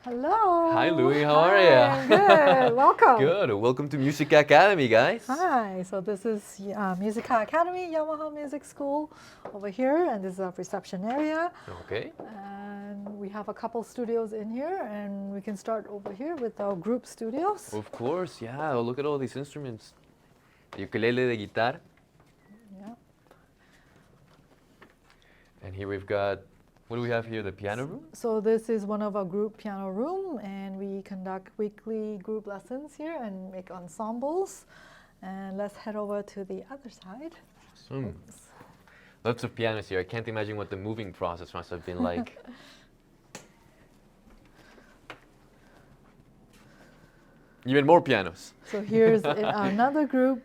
Hello. Hi, Louie. How Hi, are you? I'm good. Welcome. Good. Welcome to Music.Academy, guys. Hi. So this is TeachPiano Academy, Yamaha Music School over here, and this is our reception area. Okay. And we have a couple studios in here, and we can start over here with our group studios. Of course, yeah. Oh, look at all these instruments. The ukulele, the guitar. Yeah. And here we've got, what do we have here? The piano room? So this is one of our group piano room, and we conduct weekly group lessons here and make ensembles. And let's head over to the other side. Awesome. Lots of pianos here. I can't imagine what the moving process must have been like. Even more pianos. So here's another group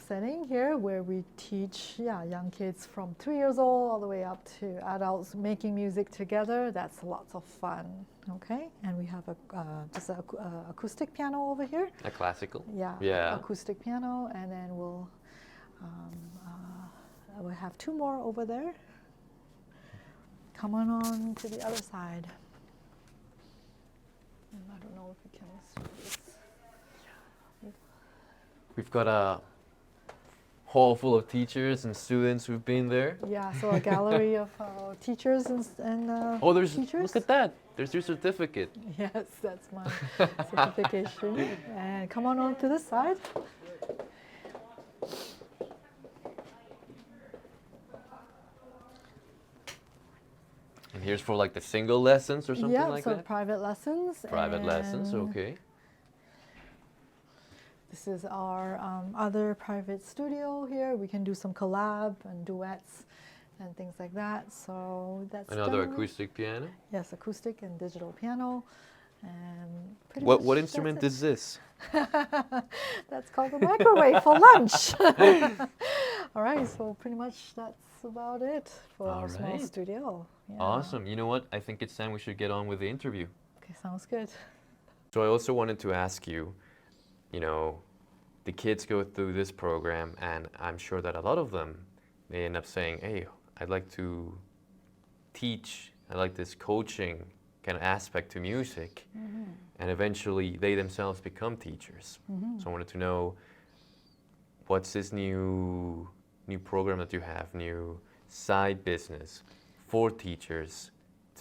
setting here where we teach young kids from 3 years old all the way up to adults making music together. That's lots of fun. Okay, and we have just an acoustic piano over here. A classical. Yeah. Acoustic piano, and then we'll have two more over there. Come on to the other side. And I don't know if we can see this. We've got a hall full of teachers and students who've been there. Yeah, so a gallery of teachers and Oh, there's, teachers. look at that. There's your certificate. Yes, that's my certification. And come on to this side. And here's for like the single lessons or something like so that? private lessons. Private lessons, and okay. This is our other private studio here. We can do some collab and duets and things like that. So that's Another acoustic piano. Yes, acoustic and digital piano. And pretty What much instrument that's is this? That's called the microwave for lunch. All right, so pretty much that's about it for our small studio. Yeah. Awesome. You know what? I think it's time we should get on with the interview. Okay, sounds good. So I also wanted to ask you, you know, the kids go through this program, and I'm sure that a lot of them, they end up saying, hey, I'd like to teach, I like this coaching kind of aspect to music, and eventually they themselves become teachers. So I wanted to know, what's this new program that you have, new side business for teachers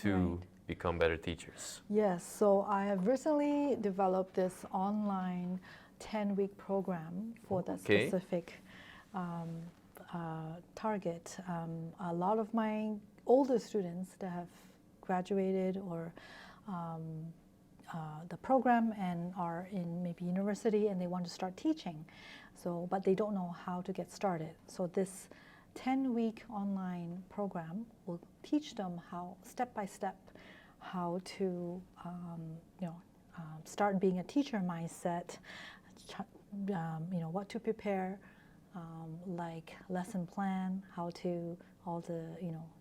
to become better teachers? Yes, so I have recently developed this online 10-week program for that specific target. A lot of my older students that have graduated or the program and are in maybe university and they want to start teaching, but they don't know how to get started. So this 10-week online program will teach them how, step by step, how to start being a teacher mindset, what to prepare, like lesson plan, how to all the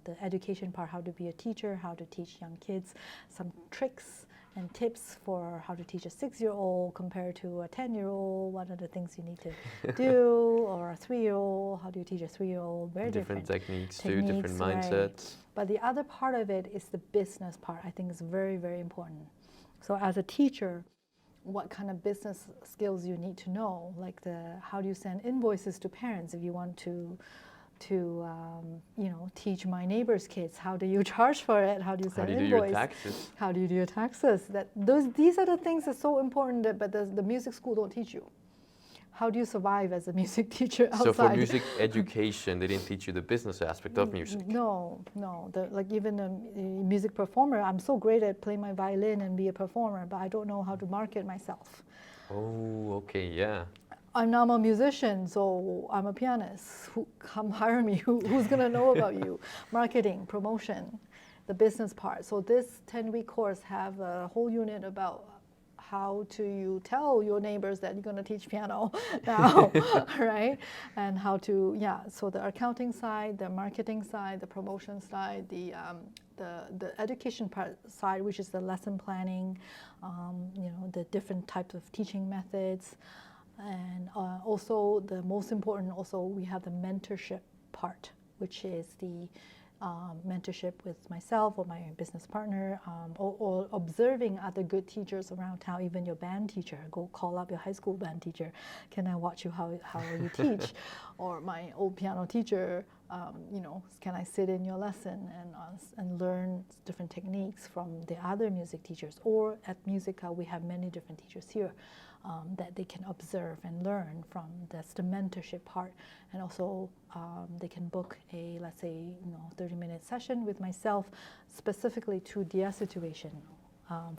the education part, how to be a teacher, how to teach young kids, some tricks and tips for how to teach a 6-year-old compared to a 10-year-old. What are the things you need to do, or a 3-year-old? How do you teach a 3-year-old? Very different techniques too, different mindsets. Right. But the other part of it is the business part. I think is very, very important. So as a teacher, what kind of business skills you need to know, like how do you send invoices to parents if you want to teach my neighbor's kids? How do you charge for it? How do you send invoice? How do you do your taxes? How do you do your taxes? These are the things that's so important, but the music school don't teach you. How do you survive as a music teacher outside? So for music education, they didn't teach you the business aspect of music? No. Like even a music performer, I'm so great at playing my violin and be a performer, but I don't know how to market myself. Oh, okay, yeah. I'm a musician, so I'm a pianist. Come hire me. Who's going to know about you? Marketing, promotion, the business part. So this 10-week course have a whole unit about how to you tell your neighbors that you're going to teach piano now, right? And how to, so the accounting side, the marketing side, the promotion side, the education part side, which is the lesson planning, the different types of teaching methods. And also the most important, also we have the mentorship part, which is the mentorship with myself or my business partner, or observing other good teachers around town, even your band teacher. Go call up your high school band teacher. Can I watch you how you teach? Or my old piano teacher, can I sit in your lesson and learn different techniques from the other music teachers? Or at Musica, we have many different teachers here that they can observe and learn from. That's the mentorship part. And also they can book a, let's say, 30-minute session with myself specifically to their situation.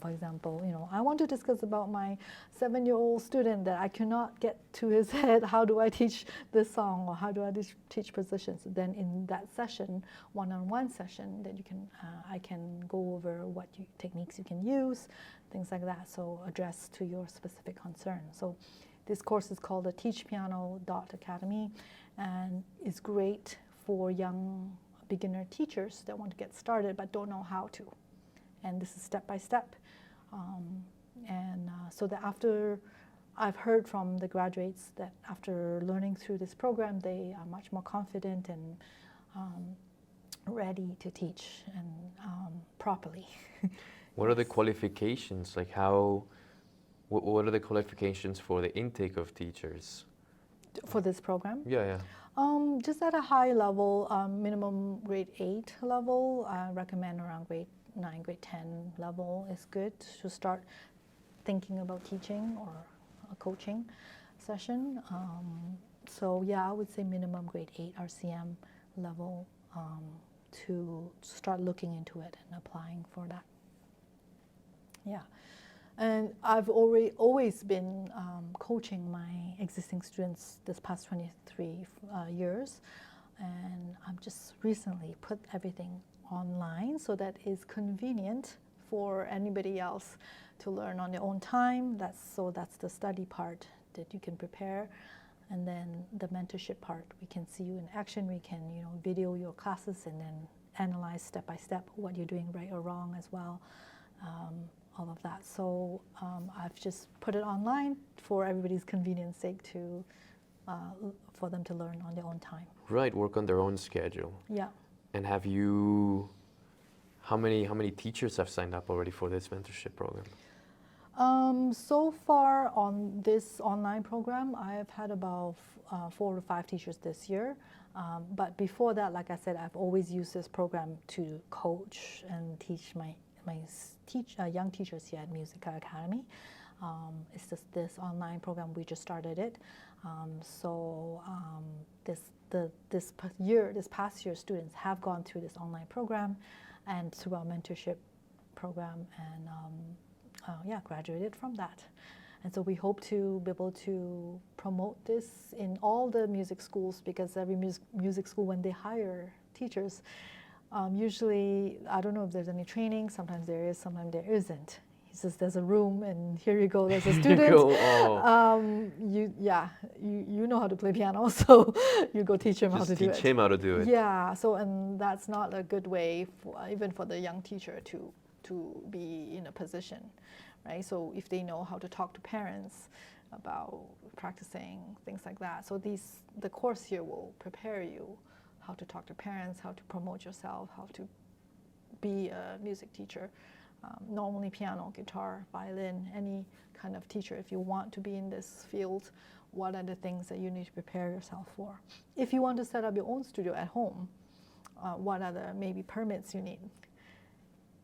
For example, I want to discuss about my 7-year-old student that I cannot get to his head. How do I teach this song, or how do I teach positions? Then in that session, one-on-one session, that I can go over what techniques you can use, things like that. So address to your specific concern. So this course is called the TeachPiano.Academy, and it's great for young beginner teachers that want to get started but don't know how to. And this is step by step. So that after, I've heard from the graduates that after learning through this program, they are much more confident and ready to teach and properly. What are the qualifications? Like what are the qualifications for the intake of teachers? For this program? Yeah. Just at a high level, minimum grade 8 level. I recommend around grade 9, grade 10 level is good to start thinking about teaching or a coaching session. So yeah, I would say minimum grade 8 RCM level to start looking into it and applying for that. Yeah, and I've always been coaching my existing students this past 23 years, and I've just recently put everything online so that is convenient for anybody else to learn on their own time. That's the study part that you can prepare, and then the mentorship part. We can see you in action. We can video your classes and then analyze step by step what you're doing right or wrong as well. All of that. So I've just put it online for everybody's convenience sake for them to learn on their own time. Right, work on their own schedule. Yeah. And how many teachers have signed up already for this mentorship program? So far on this online program, I've had about 4 to 5 teachers this year. But before that, like I said, I've always used this program to coach and teach my young teachers here at Music.Academy. It's just this online program, we just started it. This past year, students have gone through this online program and through our mentorship program, and graduated from that. And so we hope to be able to promote this in all the music schools, because every music school, when they hire teachers, usually, I don't know if there's any training, sometimes there is, sometimes there isn't. He says there's a room and here you go, there's a student. You know how to play piano, so you go teach him how to do it. Just teach him how to do it. Yeah, and that's not a good way, even for the young teacher to be in a position, right? So if they know how to talk to parents about practicing, things like that. So the course here will prepare you how to talk to parents, how to promote yourself, how to be a music teacher. Not only piano, guitar, violin, any kind of teacher. If you want to be in this field, what are the things that you need to prepare yourself for? If you want to set up your own studio at home, what are the maybe permits you need?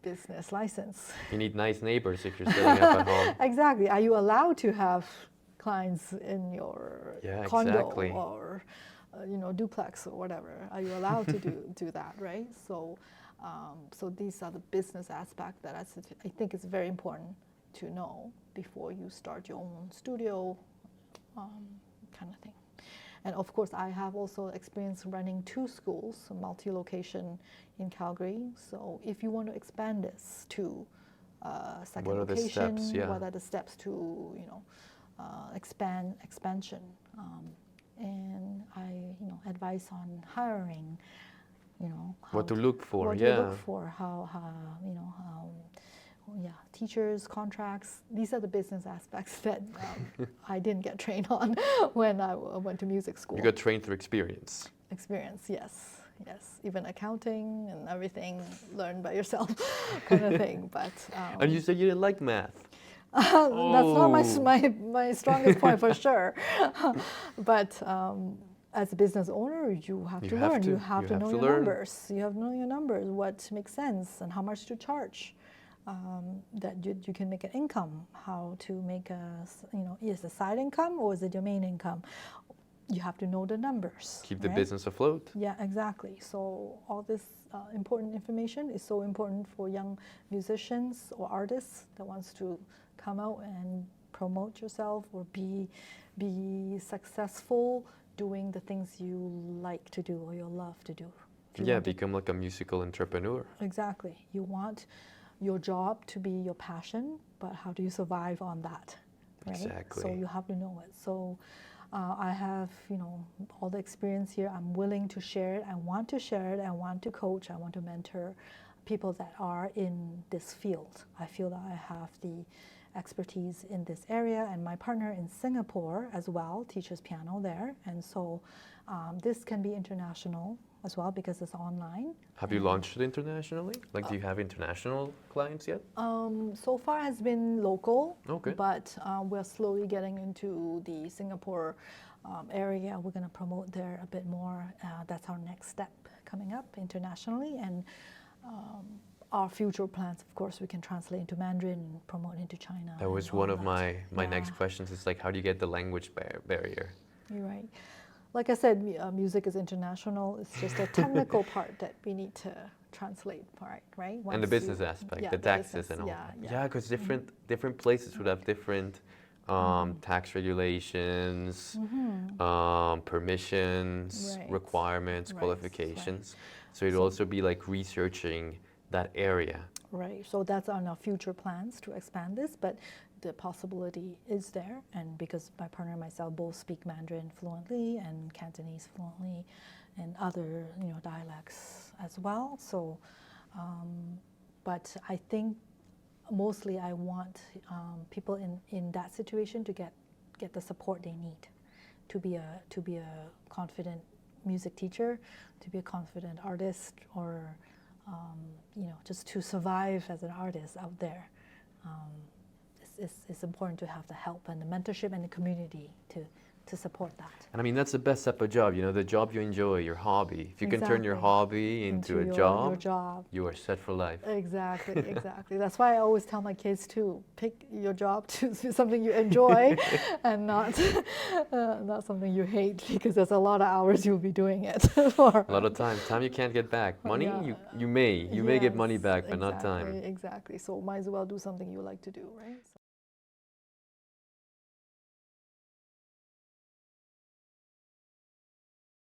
Business license. You need nice neighbors if you're setting up at home. Exactly. Are you allowed to have clients in your condo or duplex or whatever? Are you allowed to do that, right? So these are the business aspect that I think is very important to know before you start your own studio, kind of thing. And of course, I have also experience running 2 schools, multi-location in Calgary. So if you want to expand this to second location, what are the steps to expansion? And I advice on hiring. What to look for, what to look for, how teachers, contracts. These are the business aspects that I didn't get trained on when I went to music school. You got trained through experience. Experience, yes. yes. Even accounting and everything, learn by yourself kind of thing. But And you said you didn't like math. that's not Oh. my strongest point for sure. But as a business owner, you have You to have learn. to. You have You to have know to your learn. numbers. You have to know your numbers, what makes sense and how much to charge. That you can make an income, how to make is it a side income or is it your main income? You have to know the numbers. Keep the right? business afloat. Yeah, exactly. So all this important information is so important for young musicians or artists that wants to come out and promote yourself or be successful doing the things you like to do or you love to do. If you Yeah, want to- become like a musical entrepreneur. exactly. You want your job to be your passion, but how do you survive on that? Right? Exactly. So you have to know it. So I have, all the experience here. I'm willing to share it. I want to share it. I want to coach. I want to mentor people that are in this field. I feel that I have the expertise in this area, and my partner in Singapore as well teaches piano there, and so this can be international as well because it's online. Have you launched it internationally? Like, do you have international clients yet? So far has been local, Okay. but we're slowly getting into the Singapore area. We're going to promote there a bit more. That's our next step coming up internationally, and our future plans, of course, we can translate into Mandarin and promote into China. That was and all one of that. my next questions. It's like, how do you get the language barrier? You're right. Like I said, music is international. It's just a technical part that we need to translate, right? And the Once business you- aspect, yeah, the taxes business, and all yeah, that. yeah. Because different places would have different tax regulations, permissions, Right. requirements, Right, qualifications. So it'd So- also be like researching that area. Right. So that's on our future plans to expand this, but the possibility is there. And because my partner and myself both speak Mandarin fluently and Cantonese fluently, and other dialects as well. So, but I think mostly I want people in that situation to get the support they need to be a confident music teacher, to be a confident artist, or just to survive as an artist out there. It's important to have the help and the mentorship and the community to support that. And I mean, that's the best type of job, the job you enjoy, your hobby. If you can turn your Exactly. hobby into a your job, job. you are set for life. Exactly, exactly. That's why I always tell my kids to pick your job to be something you enjoy and not something you hate, because there's a lot of hours you'll be doing it for. A lot of time you can't get back. Money, Yeah. you may get money Yes, back, but not exactly, time. Exactly. So might as well do something you like to do, right? So.